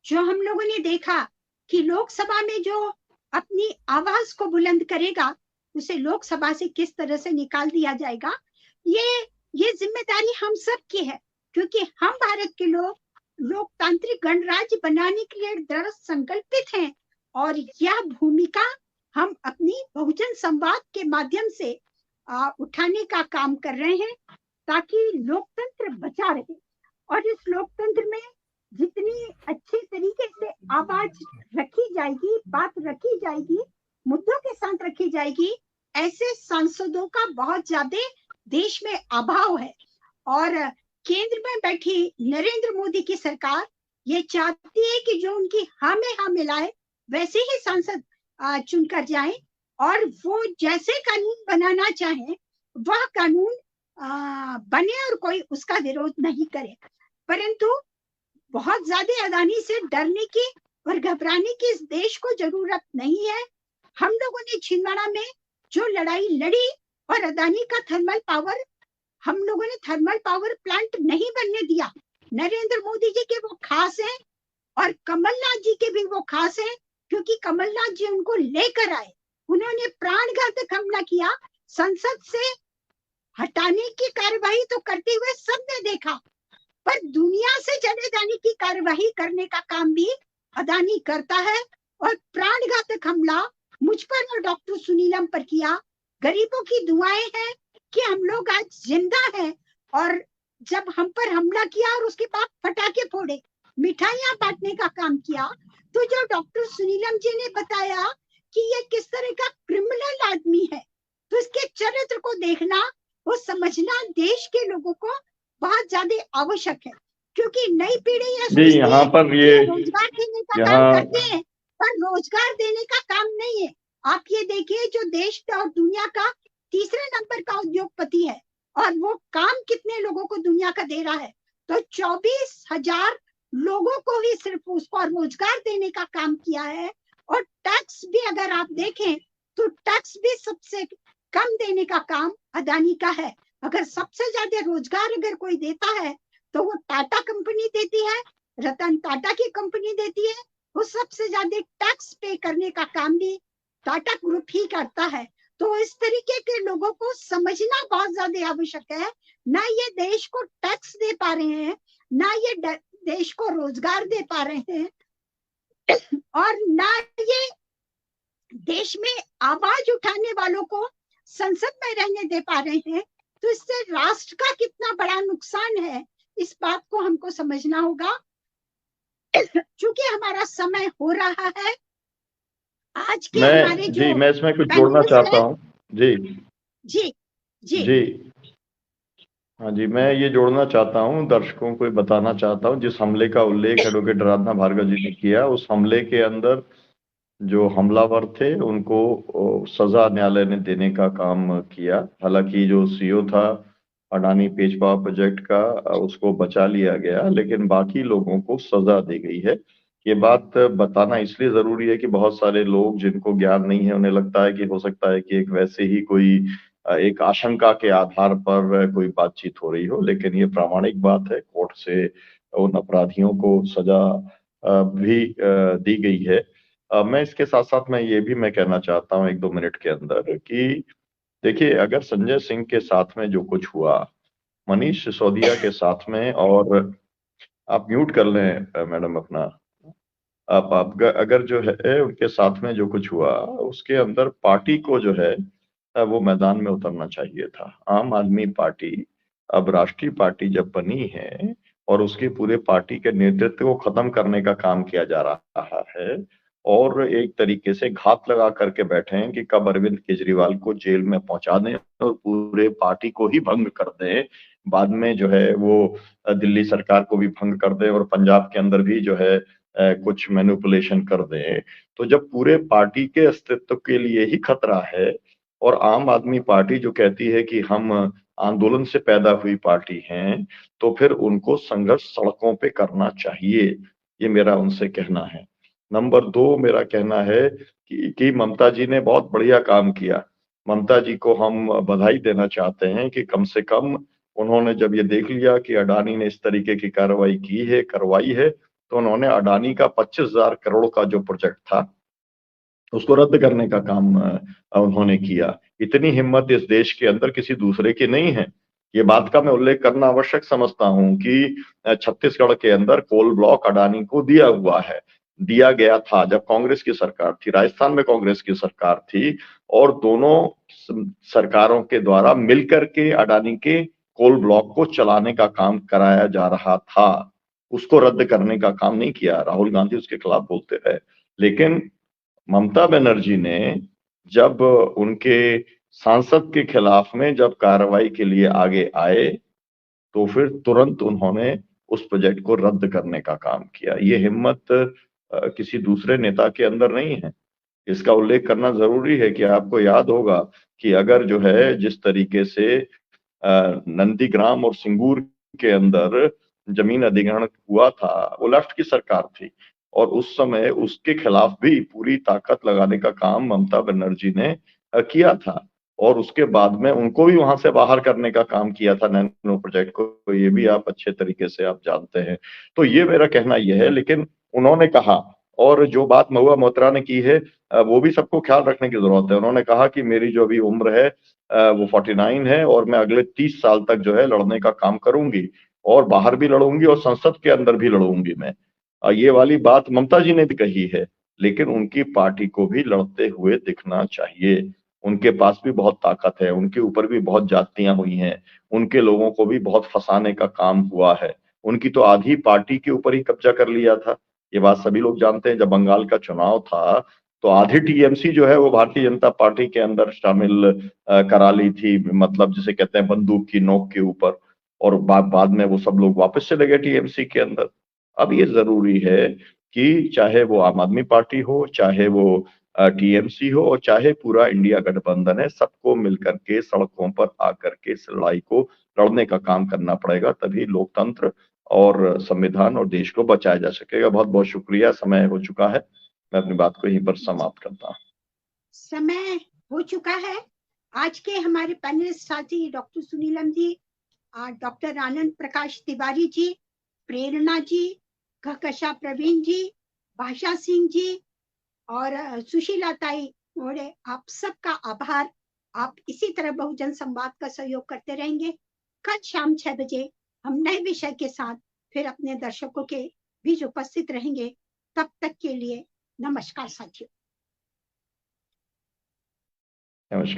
जो हम लोगों ने देखा कि लोकसभा में जो अपनी आवाज को बुलंद करेगा उसे लोकसभा से किस तरह से निकाल दिया जाएगा, ये जिम्मेदारी हम सब की है, क्योंकि हम भारत के लोग लोकतांत्रिक गणराज्य बनाने के लिए दृढ़ संकल्पित हैं और यह भूमिका हम अपनी बहुजन संवाद के माध्यम से उठाने का काम कर रहे हैं ताकि लोकतंत्र बचा रहे। और इस लोकतंत्र में जितनी अच्छे तरीके से आवाज रखी जाएगी, बात रखी जाएगी, मुद्दों के साथ रखी जाएगी, ऐसे सांसदों का बहुत ज्यादा देश में अभाव है। और केंद्र में बैठी नरेंद्र मोदी की सरकार ये चाहती है कि जो उनकी हाँ में हाँ मिलाए वैसे ही सांसद चुनकर जाएं और वो जैसे कानून बनाना चाहें वह कानून बने और कोई उसका विरोध नहीं करे। परंतु बहुत ज्यादा अदानी से डरने की और घबराने की इस देश को जरूरत नहीं है। हम लोगों ने छिंदवाड़ा में जो लड़ाई लड़ी और अदानी का थर्मल पावर, हम लोगों ने थर्मल पावर प्लांट नहीं बनने दिया। नरेंद्र मोदी जी के वो खास हैं और कमलनाथ जी के भी वो खास हैं, क्योंकि कमलनाथ जी उनको लेकर आए, उन्होंने प्राणघातक हमला किया, संसद से हटाने की कार्यवाही तो करते हुए सबने देखा, पर दुनिया से चले जाने की कार्यवाही करने का काम भी अदानी करता है। और प्राणघातक हमला मुझ पर और डॉक्टर सुनीलम पर किया। गरीबों की दुआएं हैं कि हम लोग आज जिंदा हैं। और जब हम पर हमला किया और उसके बाद पटाखे फोड़े, मिठाइयां बांटने का काम किया, तो जो डॉक्टर सुनीलम जी ने बताया कि ये किस तरह का क्रिमिनल आदमी है, तो इसके चरित्र को देखना, वो समझना देश के लोगों को बहुत ज्यादा आवश्यक है। क्योंकि नई पीढ़ी ये सोचती यहाँ है पर कि रोजगार देने का काम यहाँ करते हैं, पर रोजगार देने का काम नहीं है। आप ये देखिए, जो देश का और दुनिया का तीसरे नंबर का उद्योगपति है और वो काम कितने लोगों को दुनिया का दे रहा है, तो 24,000 लोगों को ही सिर्फ उसको रोजगार देने का काम किया है। और टैक्स भी अगर आप देखें तो टैक्स भी सबसे कम देने का काम अदानी का है। अगर सबसे ज्यादा रोजगार अगर कोई देता है तो वो टाटा कंपनी देती है, रतन टाटा की कंपनी देती है। वो सबसे ज्यादा टैक्स पे करने का काम भी टाटा ग्रुप ही करता है। तो इस तरीके के लोगों को समझना बहुत ज्यादा आवश्यक है। ना ये देश को टैक्स दे पा रहे हैं, ना ये देश को रोजगार दे पा रहे हैं, और ना ये देश में आवाज उठाने वालों को संसद में रहने दे पा रहे हैं। तो इससे राष्ट्र का कितना बड़ा नुकसान है, इस बात को हमको समझना होगा। चूंकि हमारा समय हो रहा है, आज के हमारे जो मैं इसमें कुछ जोड़ना पैनलिस्ट चाहता हैं, हूँ। जी जी जी जी हाँ जी, मैं ये जोड़ना चाहता हूँ, दर्शकों को बताना चाहता हूँ, जिस हमले का उल्लेख एडवोकेट आराधना भार्गव जी ने किया, उस हमले के अंदर जो हमलावर थे उनको सजा न्यायालय ने देने का काम किया। हालांकि जो सीईओ था अडानी पेज पावर प्रोजेक्ट का, उसको बचा लिया गया, लेकिन बाकी लोगों को सजा दी गई है। ये बात बताना इसलिए जरूरी है कि बहुत सारे लोग जिनको ज्ञान नहीं है, उन्हें लगता है कि हो सकता है कि एक वैसे ही कोई एक आशंका के आधार पर कोई बातचीत हो रही हो, लेकिन ये प्रामाणिक बात है। कोर्ट से उन अपराधियों को सजा भी दी गई है। मैं इसके साथ साथ मैं कहना चाहता हूँ 1-2 मिनट के अंदर कि देखिए, अगर संजय सिंह के साथ में जो कुछ हुआ, मनीष सिसोदिया के साथ में, और आप म्यूट कर लें मैडम अपना, आप अगर जो है उनके साथ में जो कुछ हुआ, उसके अंदर पार्टी को जो है वो मैदान में उतरना चाहिए था। आम आदमी पार्टी अब राष्ट्रीय पार्टी जब बनी है और उसके पूरे पार्टी के नेतृत्व को खत्म करने का काम किया जा रहा है, और एक तरीके से घात लगा करके बैठे हैं कि कब अरविंद केजरीवाल को जेल में पहुंचा दें और पूरे पार्टी को ही भंग कर दें। बाद में जो है वो दिल्ली सरकार को भी भंग कर दें और पंजाब के अंदर भी जो है कुछ मैनिपुलेशन कर दें। तो जब पूरे पार्टी के अस्तित्व के लिए ही खतरा है, और आम आदमी पार्टी जो कहती है कि हम आंदोलन से पैदा हुई पार्टी हैं, तो फिर उनको संघर्ष सड़कों पे करना चाहिए। ये मेरा उनसे कहना है। नंबर 2 मेरा कहना है कि ममता जी ने बहुत बढ़िया काम किया। ममता जी को हम बधाई देना चाहते हैं कि कम से कम उन्होंने जब ये देख लिया कि अडानी ने इस तरीके की कार्रवाई की है, करवाई है, तो उन्होंने अडानी का 25,000 करोड़ का जो प्रोजेक्ट था उसको रद्द करने का काम उन्होंने किया। इतनी हिम्मत इस देश के अंदर किसी दूसरे की नहीं है। ये बात का मैं उल्लेख करना आवश्यक समझता हूं कि छत्तीसगढ़ के अंदर कोल ब्लॉक अडानी को दिया हुआ है, दिया गया था जब कांग्रेस की सरकार थी, राजस्थान में कांग्रेस की सरकार थी और दोनों सरकारों के द्वारा मिलकर के अडानी के कोल ब्लॉक को चलाने का काम कराया जा रहा था। उसको रद्द करने का काम नहीं किया। राहुल गांधी उसके खिलाफ बोलते रहे, लेकिन ममता बनर्जी ने जब उनके सांसद के खिलाफ में जब कार्रवाई के लिए आगे आए तो फिर तुरंत उन्होंने उस प्रोजेक्ट को रद्द करने का काम किया। ये हिम्मत किसी दूसरे नेता के अंदर नहीं है। इसका उल्लेख करना जरूरी है कि आपको याद होगा कि अगर जो है जिस तरीके से नंदीग्राम और सिंगूर के अंदर जमीन अधिग्रहण हुआ था, वो लेफ्ट की सरकार थी और उस समय उसके खिलाफ भी पूरी ताकत लगाने का काम ममता बनर्जी ने किया था और उसके बाद में उनको भी वहां से बाहर करने का काम किया था नैनो प्रोजेक्ट को। तो ये भी आप अच्छे तरीके से आप जानते हैं। तो ये मेरा कहना यह है, लेकिन उन्होंने कहा और जो बात महुआ मोइत्रा ने की है वो भी सबको ख्याल रखने की जरूरत है। उन्होंने कहा कि मेरी जो अभी उम्र है वो 49 है और मैं अगले 30 साल तक जो है लड़ने का काम करूंगी और बाहर भी लड़ूंगी और संसद के अंदर भी लड़ूंगी मैं। ये वाली बात ममता जी ने भी कही है, लेकिन उनकी पार्टी को भी लड़ते हुए दिखना चाहिए। उनके पास भी बहुत ताकत है, उनके ऊपर भी बहुत जातियां हुई हैं, उनके लोगों को भी बहुत फंसाने का काम हुआ है। उनकी तो आधी पार्टी के ऊपर ही कब्जा कर लिया था। ये बात सभी लोग जानते हैं। जब बंगाल का चुनाव था तो आधी टीएमसी जो है वो भारतीय जनता पार्टी के अंदर शामिल करा ली थी, मतलब जिसे कहते हैं बंदूक की नोक के ऊपर, और बाद में वो सब लोग वापस चले गए टीएमसी के अंदर। अब ये जरूरी है कि चाहे वो आम आदमी पार्टी हो, चाहे वो टीएमसी हो और चाहे पूरा इंडिया गठबंधन है, सबको मिलकर के सड़कों पर आकर के इस लड़ाई को लड़ने का काम करना पड़ेगा। तभी लोकतंत्र और संविधान और देश को बचाया जा सकेगा। बहुत बहुत शुक्रिया। समय हो चुका है, मैं अपनी बात को यहीं पर समाप्त करता हूँ। समय हो चुका है। आज के हमारे पैनलिस्ट साथी डॉक्टर सुनीलम जी, डॉक्टर आनंद प्रकाश तिवारी जी, प्रेरणा जी, कहकशा प्रवीण जी, भाषा सिंह जी और सुशीला ताई मोड़े, आप सबका आभार। आप इसी तरह बहुजन संवाद का सहयोग करते रहेंगे। कल शाम 6 बजे हम नए विषय के साथ फिर अपने दर्शकों के बीच उपस्थित रहेंगे। तब तक के लिए नमस्कार साथियों। नमस्कार।